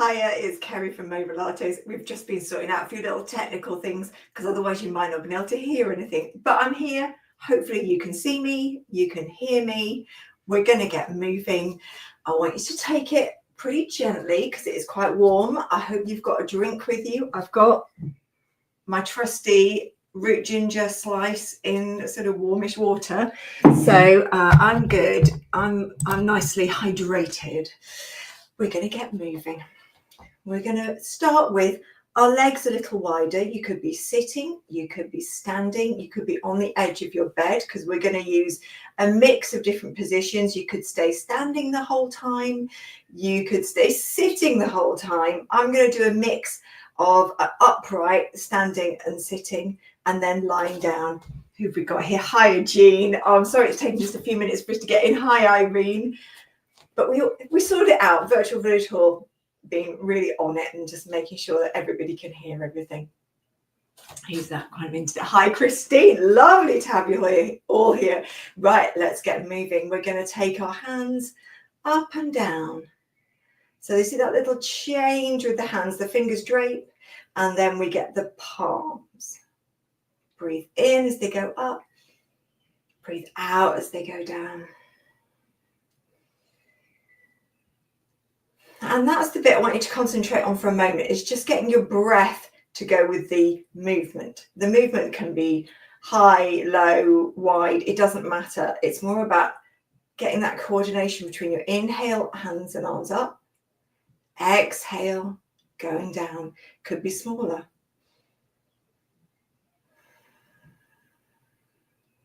Hiya, it's Kerry from Mobilates. We've just been sorting out a few little technical things because otherwise you might not be able to hear anything. But I'm here. Hopefully you can see me, you can hear me. We're going to get moving. I want you to take it pretty gently because it is quite warm. I hope you've got a drink with you. I've got my trusty root ginger slice in sort of warmish water. So I'm good. I'm nicely hydrated. We're going to get moving. We're going to start with our legs a little wider. You could be sitting, you could be standing, you could be on the edge of your bed because we're going to use a mix of different positions. You could stay standing the whole time. You could stay sitting the whole time. I'm going to do a mix of upright, standing and sitting, and then lying down. Who've we got here? Hi, Jean. Oh, I'm sorry it's taken just a few minutes for us to get in. Hi, Irene. But we sorted it out. Virtual Village Hall being really on it and just making sure that everybody can hear everything. Who's that kind of into it? Hi, Christine. Lovely to have you all here. Right, let's get moving. We're going to take our hands up and down. So you see that little change with the hands, the fingers drape, and then we get the palms. Breathe in as they go up. Breathe out as they go down. And that's the bit I want you to concentrate on for a moment, is just getting your breath to go with the movement. The movement can be high, low, wide, it doesn't matter. It's more about getting that coordination between your inhale, hands and arms up. Exhale, going down, could be smaller.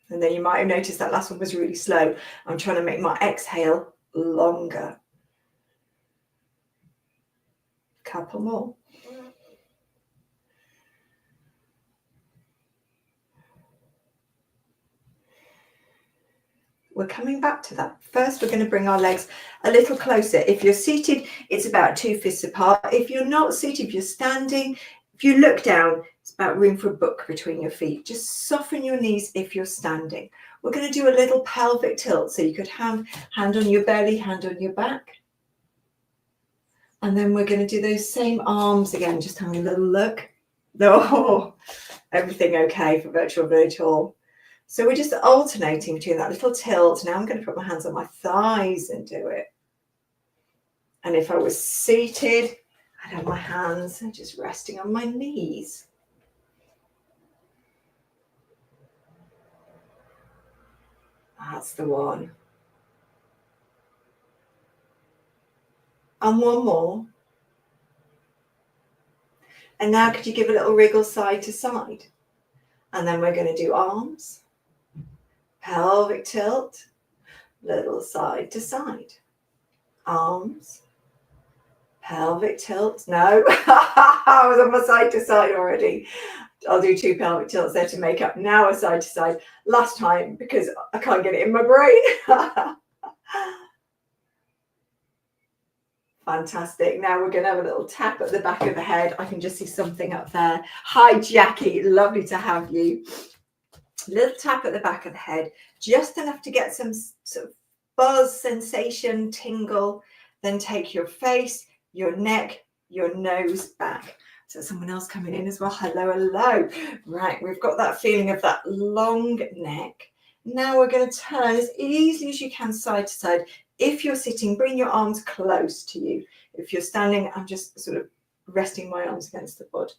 And then you might have noticed that last one was really slow. I'm trying to make my exhale longer. Couple more. We're coming back to that. First, we're going to bring our legs a little closer. If you're seated, it's about 2 fists apart. If you're not seated, if you're standing, if you look down, it's about room for a book between your feet. Just soften your knees if you're standing. We're going to do a little pelvic tilt. So you could have hand on your belly, hand on your back. And then we're going to do those same arms again, just having a little look. Oh, everything okay for Virtual Village Hall. So we're just alternating between that little tilt. Now I'm going to put my hands on my thighs and do it. And if I was seated, I'd have my hands just resting on my knees. That's the one. And one more. And now could you give a little wriggle side to side? And then we're going to do arms, pelvic tilt, little side to side. Arms, pelvic tilt. No, I was on my side to side already. I'll do 2 pelvic tilts there to make up. Now a side to side. Last time, because I can't get it in my brain. Fantastic. Now we're going to have a little tap at the back of the head. I can just see something up there. Hi, Jackie. Lovely to have you. Little tap at the back of the head, just enough to get some sort of buzz, sensation, tingle. Then take your face, your neck, your nose back. So someone else coming in as well. Hello, hello. Right, we've got that feeling of that long neck. Now we're going to turn as easily as you can side to side. If you're sitting, bring your arms close to you. If you're standing, I'm just sort of resting my arms against the body.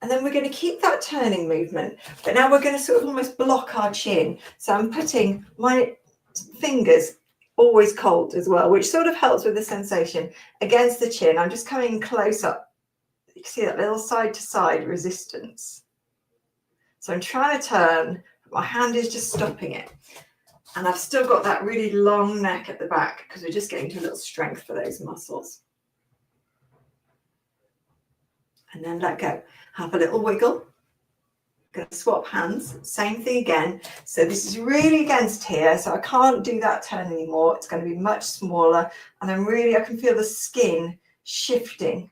And then we're going to keep that turning movement. But now we're going to sort of almost block our chin. So I'm putting my fingers, always cold as well, which sort of helps with the sensation, against the chin. I'm just coming close up. You can see that little side to side resistance. So I'm trying to turn, but my hand is just stopping it. And I've still got that really long neck at the back because we're just getting to a little strength for those muscles. And then let go. Have a little wiggle. Going to swap hands. Same thing again. So this is really against here. So I can't do that turn anymore. It's going to be much smaller. And then really I can feel the skin shifting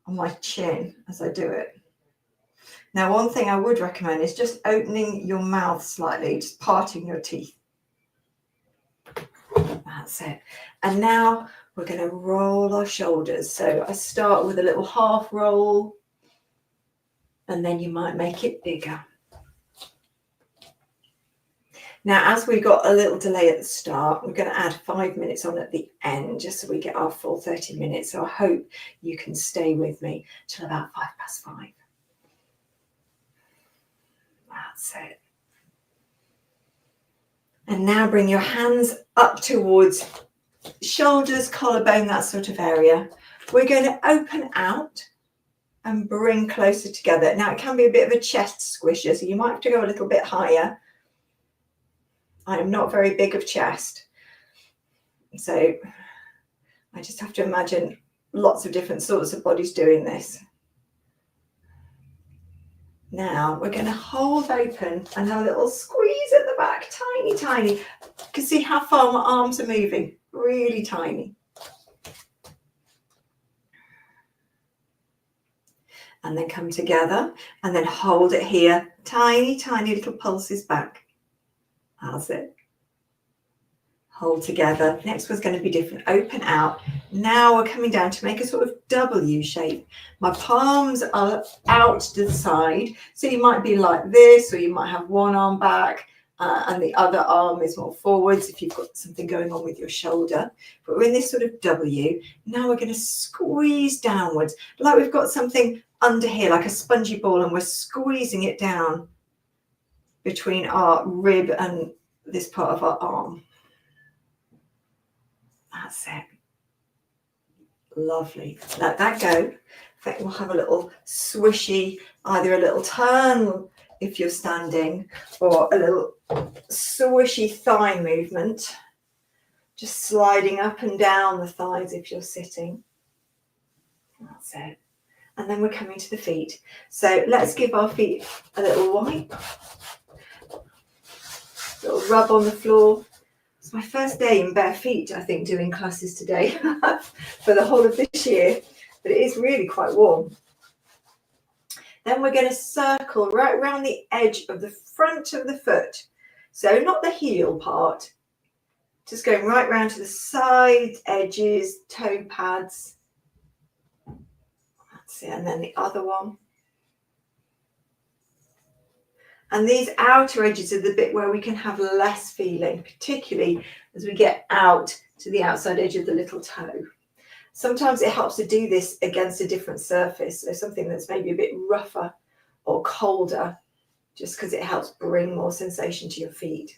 on my chin as I do it. Now, one thing I would recommend is just opening your mouth slightly, just parting your teeth. That's it. And now we're going to roll our shoulders. So I start with a little half roll, and then you might make it bigger. Now, as we got a little delay at the start, we're going to add 5 minutes on at the end, just so we get our full 30 minutes. So I hope you can stay with me till about 5:05. That's it. And now bring your hands up towards shoulders, collarbone, that sort of area. We're going to open out and bring closer together. Now, it can be a bit of a chest squisher, so you might have to go a little bit higher. I am not very big of chest, so I just have to imagine lots of different sorts of bodies doing this. Now we're going to hold open and have a little squeeze at the back, tiny, tiny. You can see how far my arms are moving, really tiny. And then come together and then hold it here, tiny, tiny little pulses back. That's it. Hold together. Next one's going to be different. Open out. Now we're coming down to make a sort of W shape. My palms are out to the side. So you might be like this, or you might have one arm back and the other arm is more forwards if you've got something going on with your shoulder. But we're in this sort of W. Now we're going to squeeze downwards, like we've got something under here, like a spongy ball, and we're squeezing it down between our rib and this part of our arm. That's it. Lovely. Let that go. In fact, we'll have a little swishy, either a little turn if you're standing, or a little swishy thigh movement, just sliding up and down the thighs if you're sitting. That's it. And then we're coming to the feet. So let's give our feet a little wipe. A little rub on the floor. It's my first day in bare feet, I think, doing classes today for the whole of this year, but it is really quite warm. Then we're going to circle right around the edge of the front of the foot. So not the heel part, just going right round to the side edges, toe pads. That's it. And then the other one. And these outer edges are the bit where we can have less feeling, particularly as we get out to the outside edge of the little toe. Sometimes it helps to do this against a different surface, so something that's maybe a bit rougher or colder, just because it helps bring more sensation to your feet.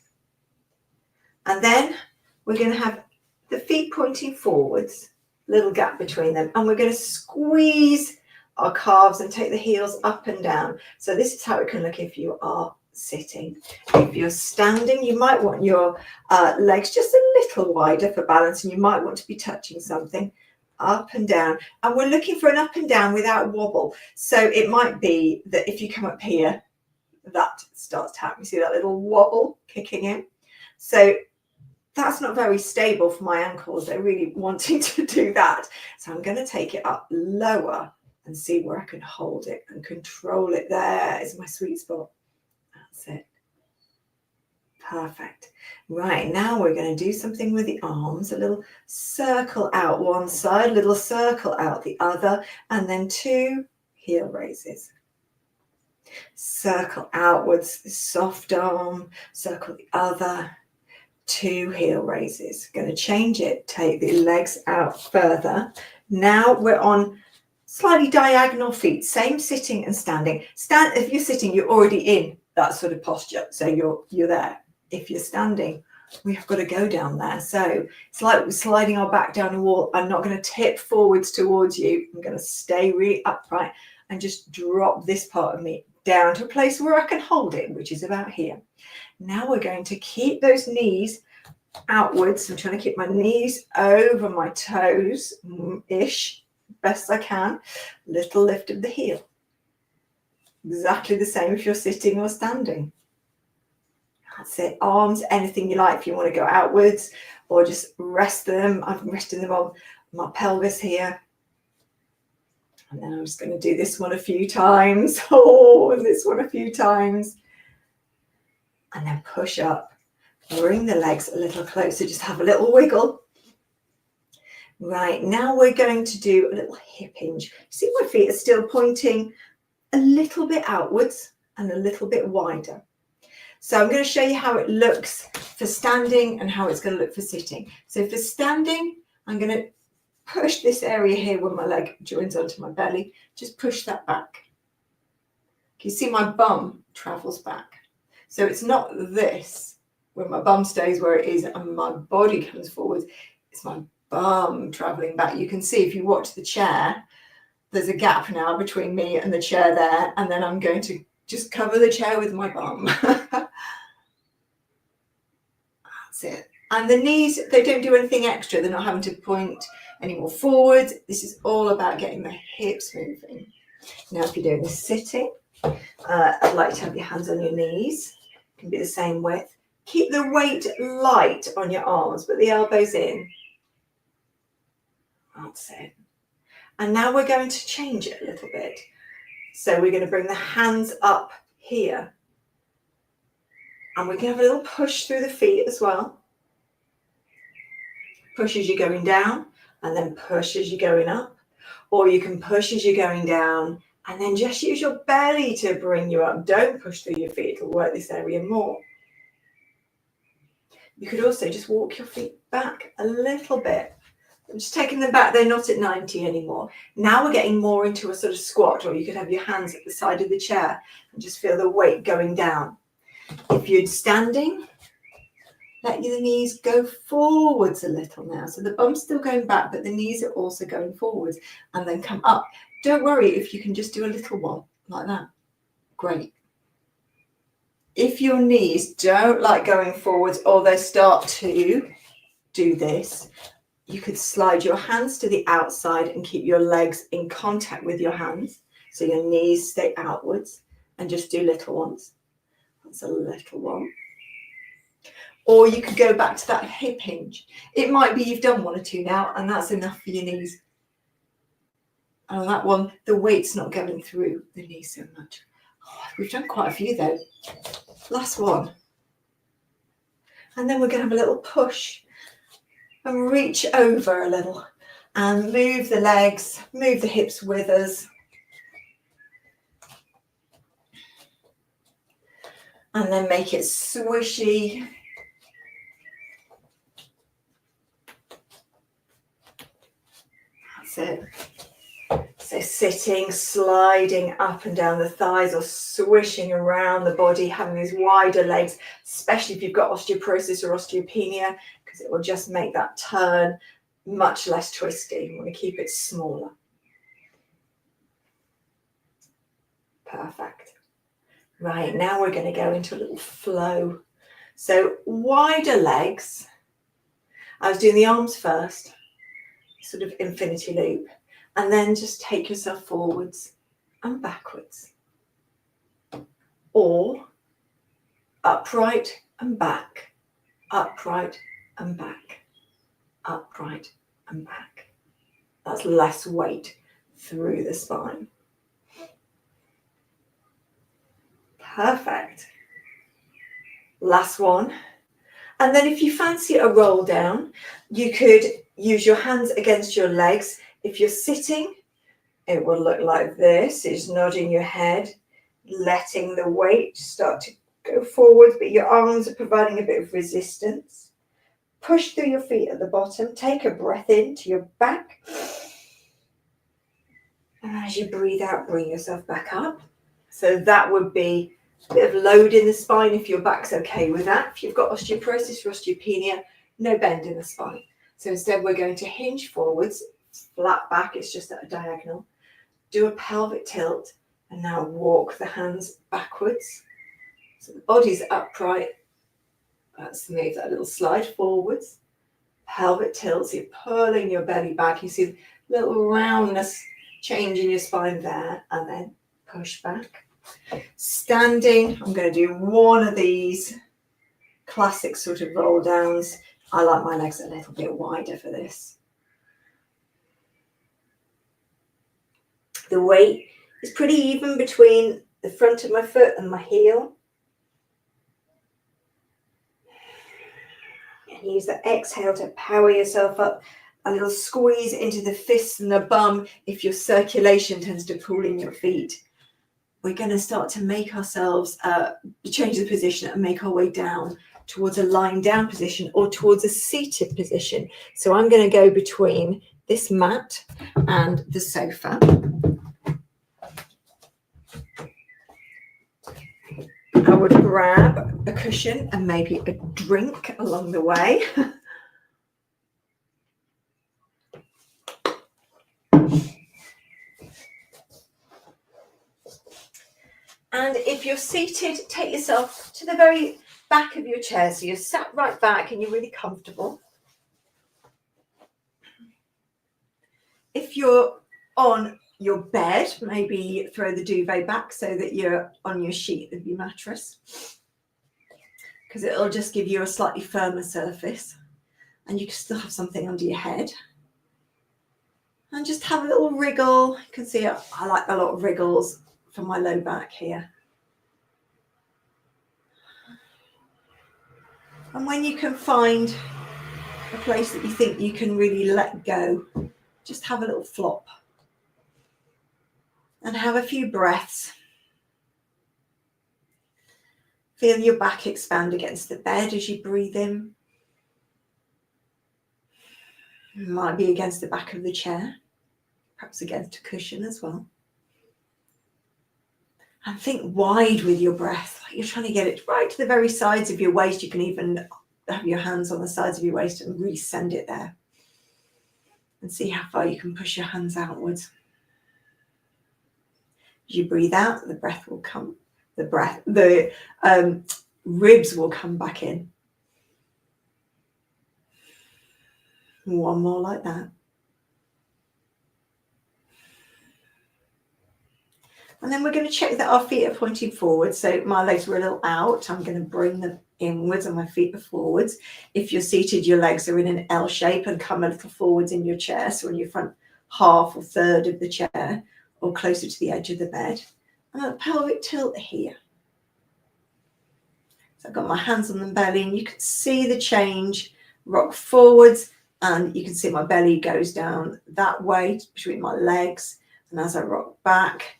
And then we're going to have the feet pointing forwards, little gap between them, and we're going to squeeze our calves and take the heels up and down. So this is how it can look if you are sitting. If you're standing, you might want your legs just a little wider for balance, and you might want to be touching something. Up and down. And we're looking for an up and down without wobble. So it might be that if you come up here, that starts to happen. You see that little wobble kicking in? So that's not very stable for my ankles. They're really wanting to do that. So I'm going to take it up lower and see where I can hold it and control it. There is my sweet spot. That's it. Perfect. Right, now we're going to do something with the arms. A little circle out one side, little circle out the other, and then 2 heel raises. Circle outwards, soft arm, circle the other, 2 heel raises. Going to change it, take the legs out further. Now we're on slightly diagonal feet, same sitting and standing. If you're sitting, you're already in that sort of posture, so you're there. If you're standing, we have got to go down there. So it's like we're sliding our back down a wall. I'm not going to tip forwards towards you. I'm going to stay really upright and just drop this part of me down to a place where I can hold it, which is about here. Now we're going to keep those knees outwards. I'm trying to keep my knees over my toes-ish, best I can. Little lift of the heel. Exactly the same if you're sitting or standing. That's it. Arms, anything you like. If you want to go outwards or just rest them. I'm resting them on my pelvis here. And then I'm just going to do this one a few times. Oh, and this one a few times. And then push up. Bring the legs a little closer. Just have a little wiggle. Right, now we're going to do a little hip hinge. See, my feet are still pointing a little bit outwards and a little bit wider. So I'm going to show you how it looks for standing and how it's going to look for sitting. So for standing, I'm going to push this area here where my leg joins onto my belly. Just push that back. You see my bum travels back. So it's not this, where my bum stays where it is and my body comes forward. It's my bum traveling back. You can see if you watch the chair, there's a gap now between me and the chair there, and then I'm going to just cover the chair with my bum. That's it. And the knees, they don't do anything extra. They're not having to point any more forward. This is all about getting the hips moving. Now, if you're doing this sitting, I'd like to have your hands on your knees. It can be the same width. Keep the weight light on your arms, but the elbows in. That's it. And now we're going to change it a little bit. So we're going to bring the hands up here. And we can have a little push through the feet as well. Push as you're going down, and then push as you're going up. Or you can push as you're going down, and then just use your belly to bring you up. Don't push through your feet. It'll work this area more. You could also just walk your feet back a little bit. I'm just taking them back. They're not at 90 anymore. Now we're getting more into a sort of squat, or you could have your hands at the side of the chair and just feel the weight going down. If you're standing, let your knees go forwards a little now. So the bum's still going back, but the knees are also going forwards, and then come up. Don't worry if you can just do a little one like that. Great. If your knees don't like going forwards, or they start to do this, you could slide your hands to the outside and keep your legs in contact with your hands. So your knees stay outwards, and just do little ones. That's a little one. Or you could go back to that hip hinge. It might be you've done one or two now, and that's enough for your knees. And on that one, the weight's not going through the knees so much. Oh, we've done quite a few though. Last one. And then we're going to have a little push and reach over a little and move the legs, move the hips with us. And then make it swishy. That's it. So sitting, sliding up and down the thighs, or swishing around the body, having these wider legs, especially if you've got osteoporosis or osteopenia, because it will just make that turn much less twisty. You want to keep it smaller. Perfect. Right, now we're going to go into a little flow. So wider legs. I was doing the arms first, sort of infinity loop. And then just take yourself forwards and backwards. Or upright and back, upright and back, upright and back. That's less weight through the spine. Perfect. Last one. And then if you fancy a roll down, you could use your hands against your legs. If you're sitting, it will look like this. It's nodding your head, letting the weight start to go forward, but your arms are providing a bit of resistance. Push through your feet at the bottom. Take a breath into your back. And as you breathe out, bring yourself back up. So that would be a bit of load in the spine if your back's okay with that. If you've got osteoporosis or osteopenia, no bend in the spine. So instead we're going to hinge forwards, flat back, it's just at a diagonal. Do a pelvic tilt, and now walk the hands backwards. So the body's upright. Let's move that little slide forwards. Pelvic tilt, so you're pulling your belly back. You see a little roundness change in your spine there, and then push back. Standing, I'm going to do one of these classic sort of roll downs. I like my legs a little bit wider for this. The weight is pretty even between the front of my foot and my heel. And use the exhale to power yourself up a little squeeze into the fists and the bum if your circulation tends to pool in your feet. We're going to start to make ourselves change the position and make our way down towards a lying down position or towards a seated position. So I'm going to go between this mat and the sofa. I would grab a cushion and maybe a drink along the way. And if you're seated, take yourself to the very back of your chair. So you're sat right back and you're really comfortable. If you're on your bed, maybe throw the duvet back so that you're on your sheet of your mattress, because it'll just give you a slightly firmer surface and you can still have something under your head. And just have a little wriggle. You can see I like a lot of wriggles from my low back here. And when you can find a place that you think you can really let go, just have a little flop and have a few breaths. Feel your back expand against the bed as you breathe in. It might be against the back of the chair, perhaps against a cushion as well. And think wide with your breath, like you're trying to get it right to the very sides of your waist. You can even have your hands on the sides of your waist and really send it there. And see how far you can push your hands outwards. As you breathe out, the breath will come. The ribs will come back in. One more like that. And then we're going to check that our feet are pointing forward. So my legs were a little out. I'm going to bring them inwards and my feet are forwards. If you're seated, your legs are in an L shape and come a little forwards in your chair. So on your front half or third of the chair or closer to the edge of the bed. And a pelvic tilt here. So I've got my hands on the belly and you can see the change. Rock forwards and you can see my belly goes down that way between my legs. And as I rock back,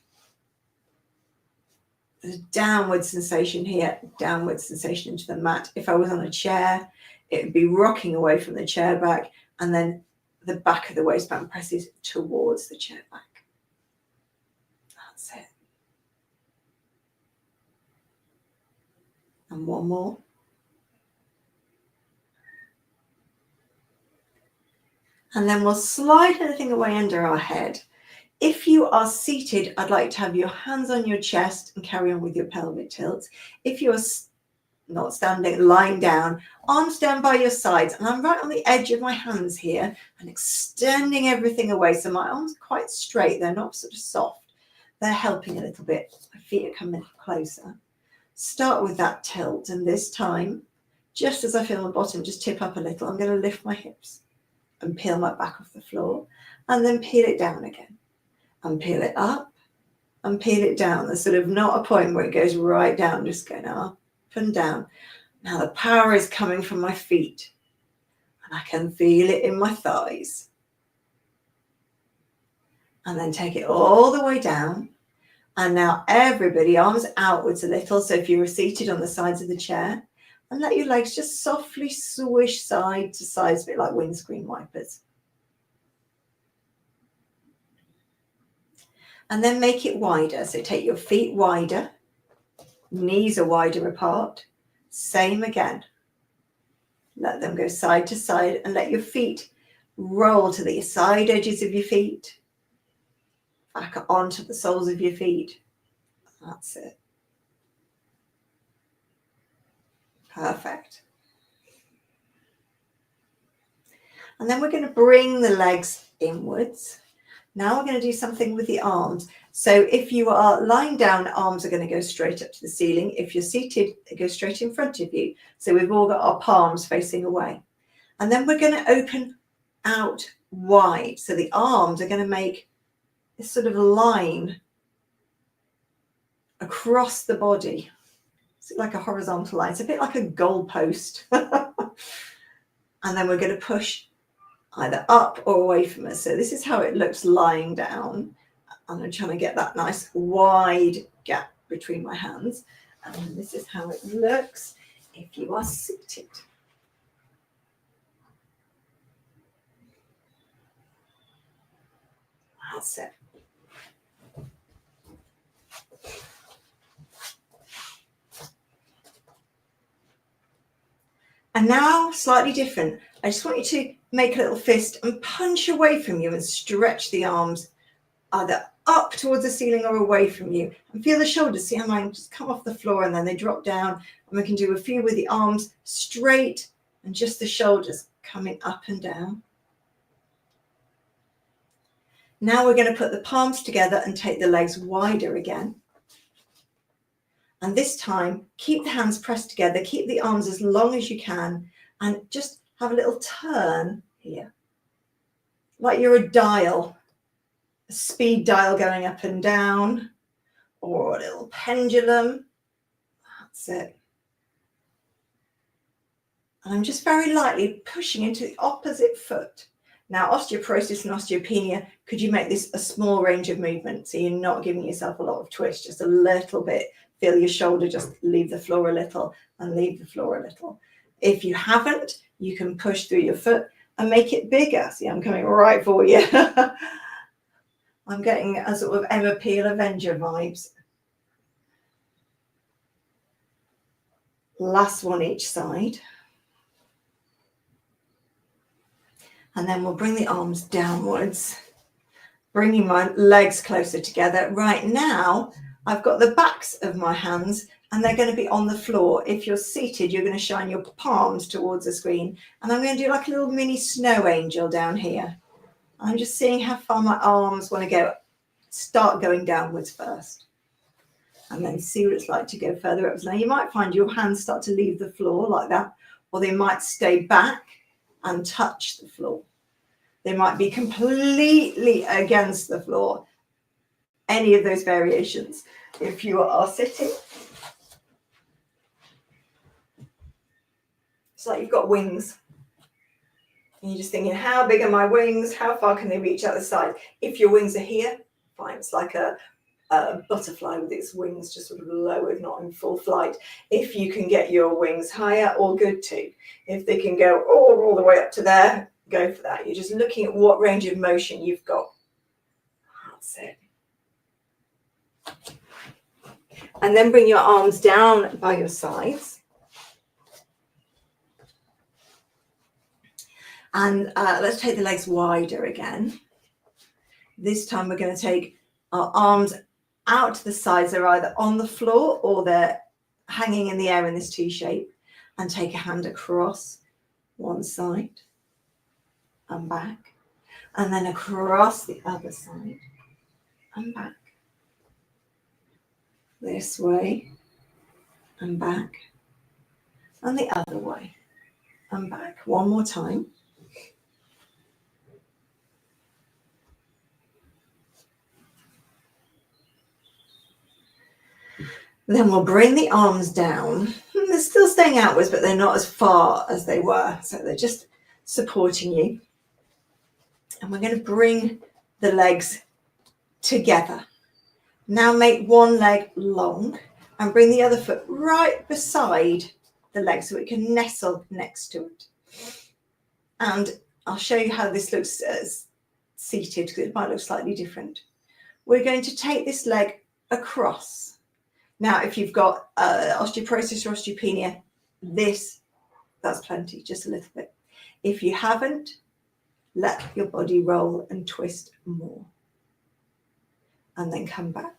there's a downward sensation here, downward sensation into the mat. If I was on a chair, it would be rocking away from the chair back, and then the back of the waistband presses towards the chair back. That's it. And one more. And then we'll slide anything away under our head. If you are seated, I'd like to have your hands on your chest and carry on with your pelvic tilts. If you're not standing, lying down, arms down by your sides, and I'm right on the edge of my hands here and extending everything away. So my arms are quite straight, they're not sort of soft. They're helping a little bit. My feet are coming closer. Start with that tilt, and this time, just as I feel my bottom just tip up a little, I'm going to lift my hips and peel my back off the floor, and then peel it down again. And peel it up and peel it down. There's sort of not a point where it goes right down, just going up and down. Now the power is coming from my feet and I can feel it in my thighs. And then take it all the way down. And now everybody, arms outwards a little. So if you were seated on the sides of the chair, and let your legs just softly swish side to side, a bit like windscreen wipers. And then make it wider. So take your feet wider, knees are wider apart. Same again. Let them go side to side and let your feet roll to the side edges of your feet, back onto the soles of your feet. That's it. Perfect. And then we're going to bring the legs inwards. Now we're going to do something with the arms. So if you are lying down, arms are going to go straight up to the ceiling. If you're seated, they go straight in front of you. So we've all got our palms facing away. And then we're going to open out wide. So the arms are going to make this sort of line across the body. It's like a horizontal line. It's a bit like a goalpost. And then we're going to push either up or away from us. So this is how it looks lying down. And I'm trying to get that nice wide gap between my hands. And this is how it looks if you are seated. That's it. And now, slightly different. I just want you to make a little fist and punch away from you and stretch the arms either up towards the ceiling or away from you. And feel the shoulders. See how mine just come off the floor and then they drop down. And we can do a few with the arms straight and just the shoulders coming up and down. Now we're going to put the palms together and take the legs wider again. And this time, keep the hands pressed together, keep the arms as long as you can, and just have a little turn here. Like you're a dial, a speed dial going up and down, or a little pendulum. That's it. And I'm just very lightly pushing into the opposite foot. Now, osteoporosis and osteopenia, could you make this a small range of movement? So you're not giving yourself a lot of twist, just a little bit. Feel your shoulder, just leave the floor a little and leave the floor a little. If you haven't, you can push through your foot and make it bigger. See, I'm coming right for you. I'm getting a sort of Emma Peel Avenger vibes. Last one each side. And then we'll bring the arms downwards, bringing my legs closer together. Right now, I've got the backs of my hands and they're going to be on the floor. If you're seated, you're going to shine your palms towards the screen. And I'm going to do like a little mini snow angel down here. I'm just seeing how far my arms want to go. Start going downwards first. And then see what it's like to go further up. Now you might find your hands start to leave the floor like that, or they might stay back and touch the floor. They might be completely against the floor. Any of those variations. If you are sitting, it's like you've got wings. And you're just thinking, how big are my wings? How far can they reach out the side? If your wings are here, fine. It's like a butterfly with its wings just sort of lowered, not in full flight. If you can get your wings higher, all good too. If they can go all the way up to there, go for that. You're just looking at what range of motion you've got. That's it. And then bring your arms down by your sides. And let's take the legs wider again. This time we're going to take our arms out to the sides. They're either on the floor or they're hanging in the air in this T shape. And take a hand across one side and back. And then across the other side and back. This way and back. And the other way and back. One more time. Then we'll bring the arms down. They're still staying outwards, but they're not as far as they were. So they're just supporting you. And we're going to bring the legs together. Now make one leg long and bring the other foot right beside the leg so it can nestle next to it. And I'll show you how this looks seated because it might look slightly different. We're going to take this leg across. Now, if you've got osteoporosis or osteopenia, that's plenty, just a little bit. If you haven't, let your body roll and twist more. And then come back.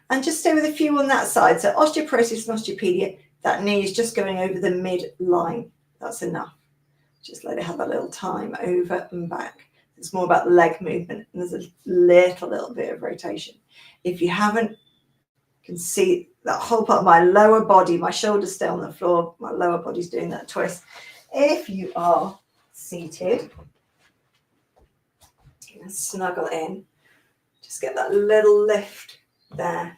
And just stay with a few on that side. So osteoporosis and osteopenia, that knee is just going over the midline. That's enough. Just let it have a little time over and back. It's more about the leg movement. And there's a little bit of rotation. If you haven't, you can see that whole part of my lower body, my shoulders stay on the floor. My lower body's doing that twist. If you are seated, snuggle in. Just get that little lift there.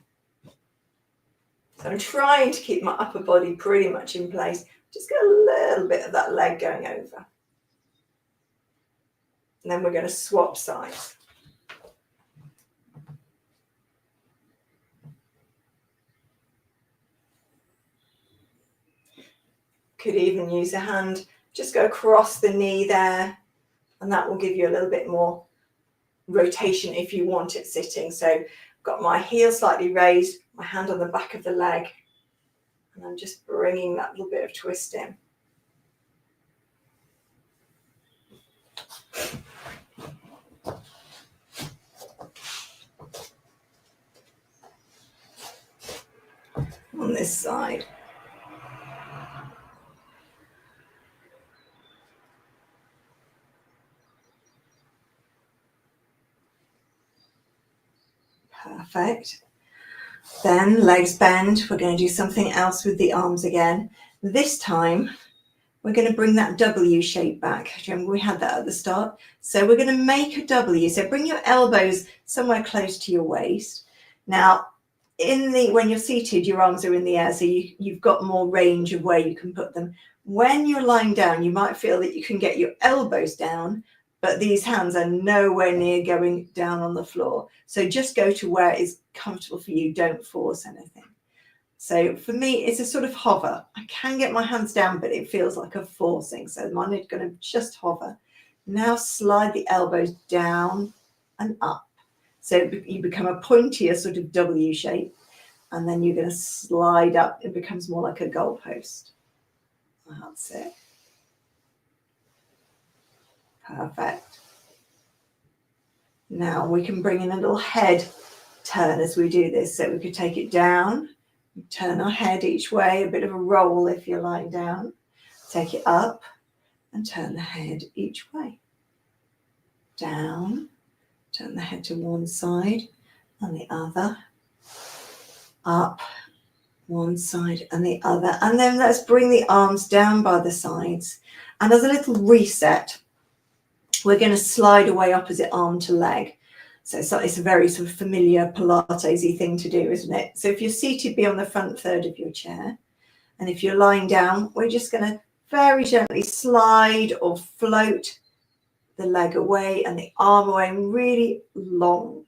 So I'm trying to keep my upper body pretty much in place. Just get a little bit of that leg going over. And then we're going to swap sides. Could even use a hand, just go across the knee there, and that will give you a little bit more rotation if you want it sitting. So I've got my heel slightly raised, my hand on the back of the leg, and I'm just bringing that little bit of twist in. On this side. Perfect. Then legs bend. We're going to do something else with the arms again. This time we're going to bring that W shape back. Do you remember we had that at the start? So we're going to make a W. So bring your elbows somewhere close to your waist. Now, when you're seated, your arms are in the air, so you've got more range of where you can put them. When you're lying down, you might feel that you can get your elbows down, but these hands are nowhere near going down on the floor. So just go to where it's comfortable for you. Don't force anything. So for me, it's a sort of hover. I can get my hands down, but it feels like a forcing. So mine is going to just hover. Now slide the elbows down and up. So you become a pointier sort of W shape. And then you're going to slide up. It becomes more like a goalpost. That's it. Perfect. Now we can bring in a little head turn as we do this. So we could take it down, turn our head each way, a bit of a roll if you're lying down. Take it up and turn the head each way. Down, turn the head to one side and the other. Up, one side and the other. And then let's bring the arms down by the sides. And as a little reset, we're going to slide away opposite arm to leg. So it's a very sort of familiar Pilates-y thing to do, isn't it? So if you're seated, be on the front third of your chair. And if you're lying down, we're just going to very gently slide or float the leg away and the arm away, really long.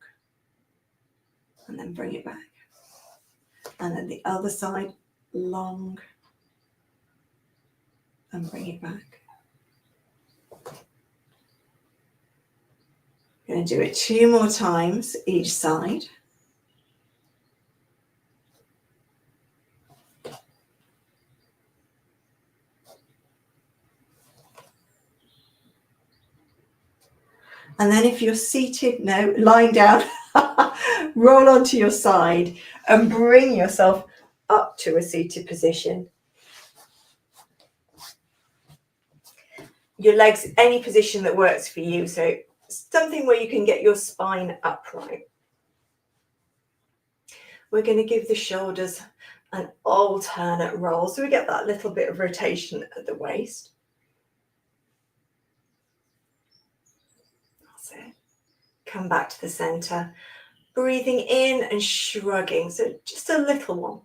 And then bring it back. And then the other side, long. And bring it back. Going to do it 2 more times each side. And then if you're seated, lying down, roll onto your side and bring yourself up to a seated position. Your legs, any position that works for you. So something where you can get your spine upright. We're going to give the shoulders an alternate roll. So we get that little bit of rotation at the waist. That's it. Come back to the center. Breathing in and shrugging. So just a little one.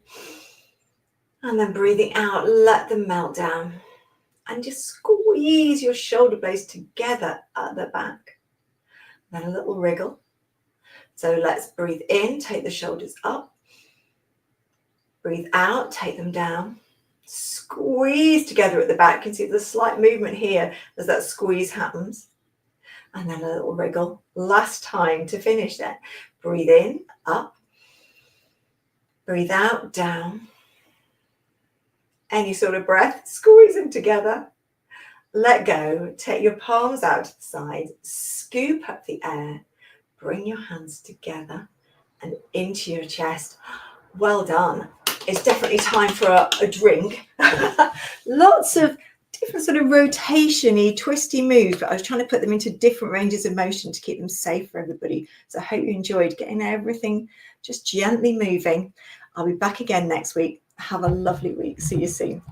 And then breathing out, let them melt down. And just squeeze your shoulder blades together at the back. Then a little wriggle. So let's breathe in, take the shoulders up. Breathe out, take them down. Squeeze together at the back. You can see the slight movement here as that squeeze happens. And then a little wriggle. Last time to finish that. Breathe in, up. Breathe out, down. Any sort of breath, squeeze them together. Let go, take your palms out to the side, scoop up the air, bring your hands together and into your chest. Well done. It's definitely time for a drink. Lots of different sort of rotation-y, twisty moves, but I was trying to put them into different ranges of motion to keep them safe for everybody. So I hope you enjoyed getting everything just gently moving. I'll be back again next week. Have a lovely week. See you soon.